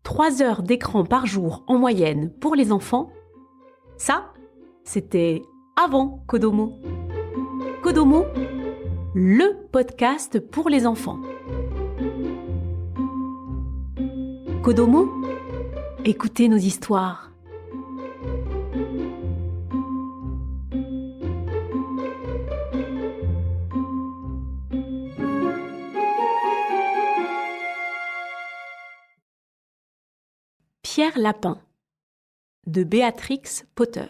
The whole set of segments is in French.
3 heures d'écran par jour en moyenne pour les enfants, ça, c'était avant Kodomo. Kodomo, le podcast pour les enfants. Kodomo, écoutez nos histoires. Pierre Lapin de Béatrix Potter.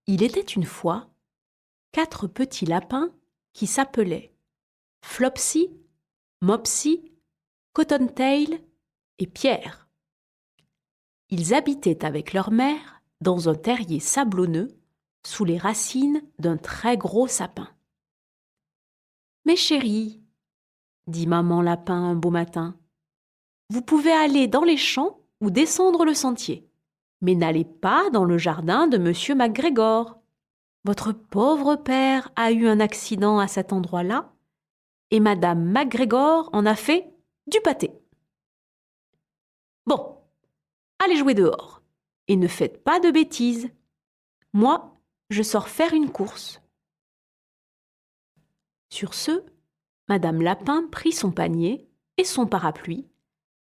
Il était une fois 4 petits lapins qui s'appelaient Flopsy, Mopsy, Cottontail et Pierre. Ils habitaient avec leur mère dans un terrier sablonneux sous les racines d'un très gros sapin. « Mes chéris, dit maman lapin un beau matin, vous pouvez aller dans les champs ou descendre le sentier, mais n'allez pas dans le jardin de monsieur McGregor. Votre pauvre père a eu un accident à cet endroit-là et madame McGregor en a fait du pâté. Bon, allez jouer dehors et ne faites pas de bêtises. Moi, je sors faire une course. » Sur ce, madame Lapin prit son panier et son parapluie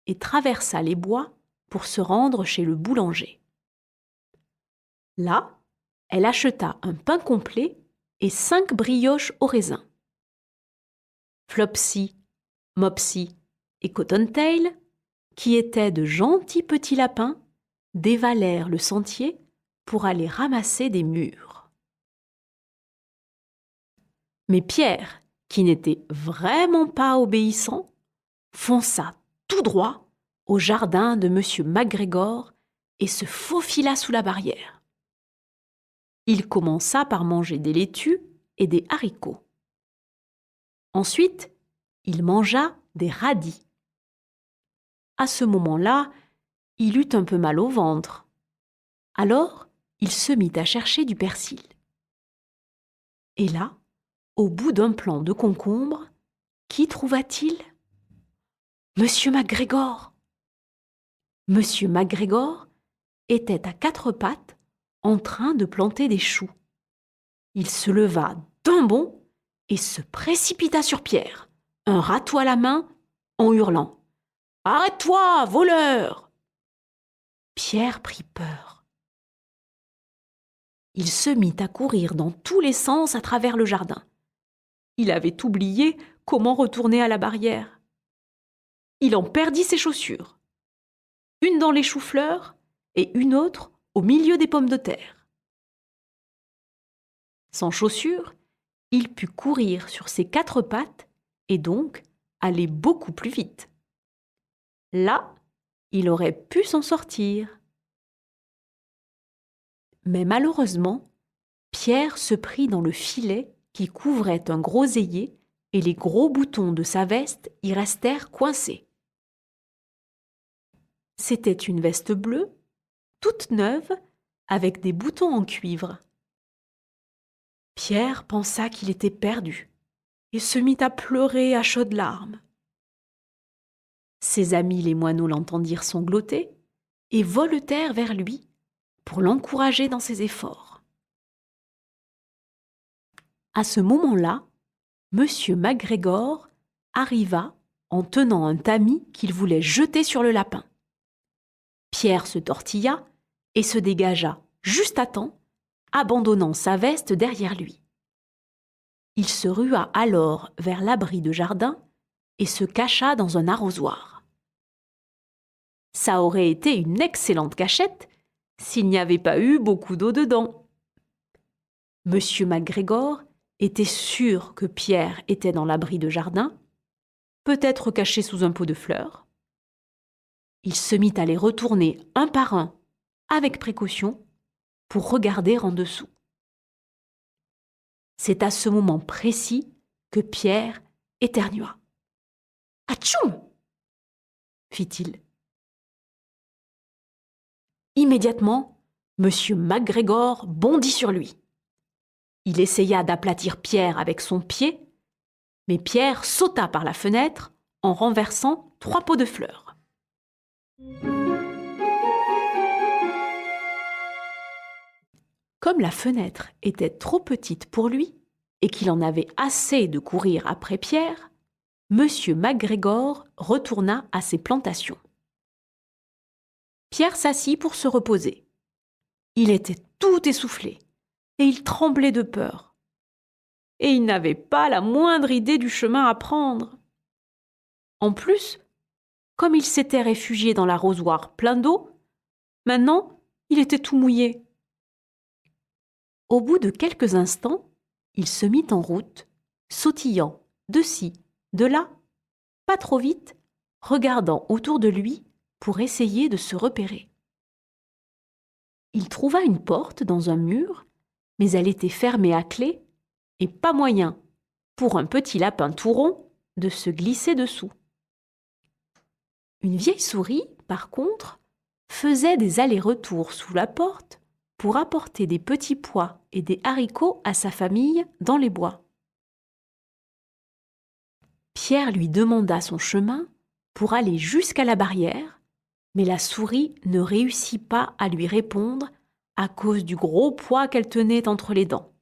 et traversa les bois pour se rendre chez le boulanger. Là, elle acheta un pain complet et 5 brioches au raisin. Flopsy, Mopsy et Cottontail, qui étaient de gentils petits lapins, dévalèrent le sentier pour aller ramasser des mûres. Mais Pierre, qui n'était vraiment pas obéissant, fonça tout droit au jardin de monsieur McGregor et se faufila sous la barrière. Il commença par manger des laitues et des haricots. Ensuite, il mangea des radis. À ce moment-là, il eut un peu mal au ventre. Alors, il se mit à chercher du persil. Et là, au bout d'un plant de concombre, qui trouva-t-il ? Monsieur McGregor. Monsieur McGregor était à 4 pattes en train de planter des choux. Il se leva d'un bond et se précipita sur Pierre, un râteau à la main, en hurlant « Arrête-toi, voleur !» Pierre prit peur. Il se mit à courir dans tous les sens à travers le jardin. Il avait oublié comment retourner à la barrière. Il en perdit ses chaussures, une dans les choux-fleurs et une autre au milieu des pommes de terre. Sans chaussures, il put courir sur ses 4 pattes et donc aller beaucoup plus vite. Là, il aurait pu s'en sortir. Mais malheureusement, Pierre se prit dans le filet qui couvrait un groseillier et les gros boutons de sa veste y restèrent coincés. C'était une veste bleue, toute neuve, avec des boutons en cuivre. Pierre pensa qu'il était perdu et se mit à pleurer à chaudes larmes. Ses amis les moineaux l'entendirent sangloter et voletèrent vers lui pour l'encourager dans ses efforts. À ce moment-là, monsieur McGregor arriva en tenant un tamis qu'il voulait jeter sur le lapin. Pierre se tortilla et se dégagea juste à temps, abandonnant sa veste derrière lui. Il se rua alors vers l'abri de jardin et se cacha dans un arrosoir. Ça aurait été une excellente cachette s'il n'y avait pas eu beaucoup d'eau dedans. Monsieur McGregor était sûr que Pierre était dans l'abri de jardin, peut-être caché sous un pot de fleurs. Il se mit à les retourner un par un, avec précaution, pour regarder en dessous. C'est à ce moment précis que Pierre éternua. « Atchoum ! fit-il. Immédiatement, Monsieur McGregor bondit sur lui. Il essaya d'aplatir Pierre avec son pied, mais Pierre sauta par la fenêtre en renversant 3 pots de fleurs. Comme la fenêtre était trop petite pour lui et qu'il en avait assez de courir après Pierre, Monsieur McGregor retourna à ses plantations. Pierre s'assit pour se reposer. Il était tout essoufflé et il tremblait de peur. Et il n'avait pas la moindre idée du chemin à prendre. En plus, comme il s'était réfugié dans l'arrosoir plein d'eau, maintenant il était tout mouillé. Au bout de quelques instants, il se mit en route, sautillant de ci, de là, pas trop vite, regardant autour de lui pour essayer de se repérer. Il trouva une porte dans un mur, mais elle était fermée à clé et pas moyen, pour un petit lapin tout rond, de se glisser dessous. Une vieille souris, par contre, faisait des allers-retours sous la porte pour apporter des petits pois et des haricots à sa famille dans les bois. Pierre lui demanda son chemin pour aller jusqu'à la barrière, mais la souris ne réussit pas à lui répondre à cause du gros pois qu'elle tenait entre les dents.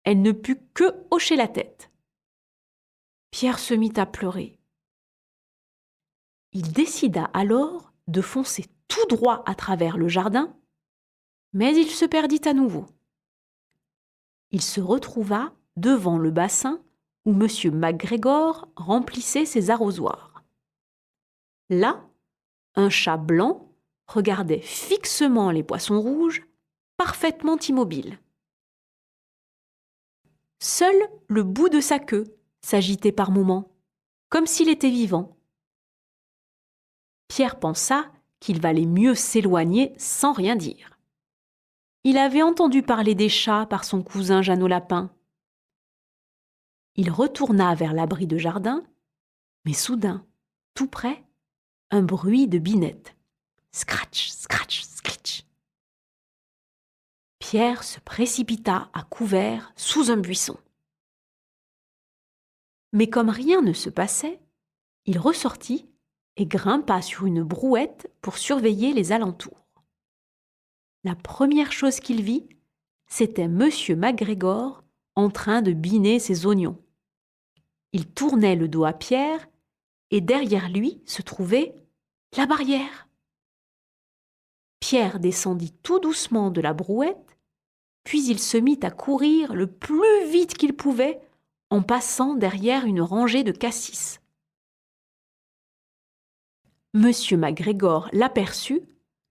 Elle ne put que hocher la tête. Pierre se mit à pleurer. Il décida alors de foncer tout droit à travers le jardin, mais il se perdit à nouveau. Il se retrouva devant le bassin où Monsieur McGregor remplissait ses arrosoirs. Là, un chat blanc regardait fixement les poissons rouges, parfaitement immobile. Seul le bout de sa queue s'agitait par moments, comme s'il était vivant. Pierre pensa qu'il valait mieux s'éloigner sans rien dire. Il avait entendu parler des chats par son cousin Jeannot Lapin. Il retourna vers l'abri de jardin, mais soudain, tout près, un bruit de binette. Scratch, scratch, scritch. Pierre se précipita à couvert sous un buisson. Mais comme rien ne se passait, il ressortit et grimpa sur une brouette pour surveiller les alentours. La première chose qu'il vit, c'était Monsieur McGregor en train de biner ses oignons. Il tournait le dos à Pierre et derrière lui se trouvait la barrière. Pierre descendit tout doucement de la brouette, puis il se mit à courir le plus vite qu'il pouvait en passant derrière une rangée de cassis. Monsieur McGregor l'aperçut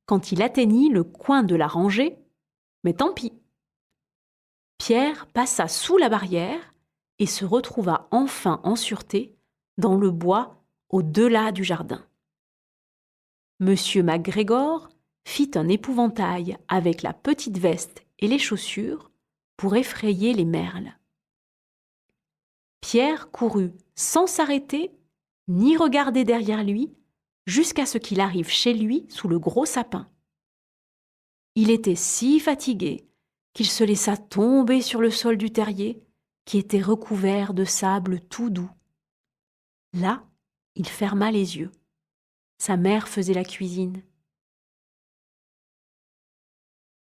quand il atteignit le coin de la rangée, mais tant pis. Pierre passa sous la barrière et se retrouva enfin en sûreté dans le bois au-delà du jardin. Monsieur McGregor fit un épouvantail avec la petite veste et les chaussures pour effrayer les merles. Pierre courut sans s'arrêter ni regarder derrière lui jusqu'à ce qu'il arrive chez lui sous le gros sapin. Il était si fatigué qu'il se laissa tomber sur le sol du terrier qui était recouvert de sable tout doux. Là, il ferma les yeux. Sa mère faisait la cuisine.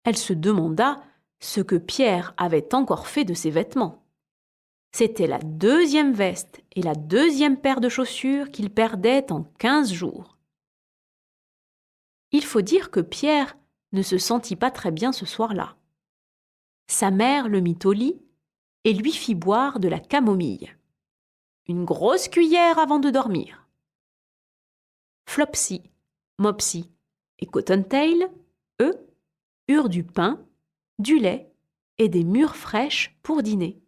Elle se demanda ce que Pierre avait encore fait de ses vêtements. C'était la 2e veste et la 2e paire de chaussures qu'il perdait en 15 jours. Il faut dire que Pierre ne se sentit pas très bien ce soir-là. Sa mère le mit au lit et lui fit boire de la camomille. Une grosse cuillère avant de dormir. Flopsy, Mopsy et Cottontail, eux, eurent du pain, du lait et des mûres fraîches pour dîner.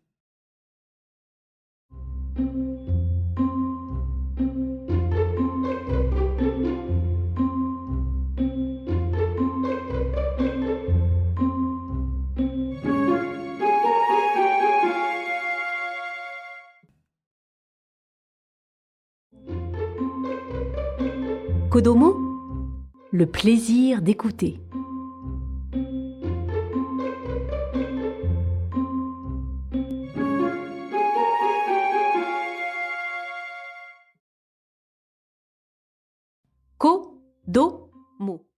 Kodomo, le plaisir d'écouter. Kodomo.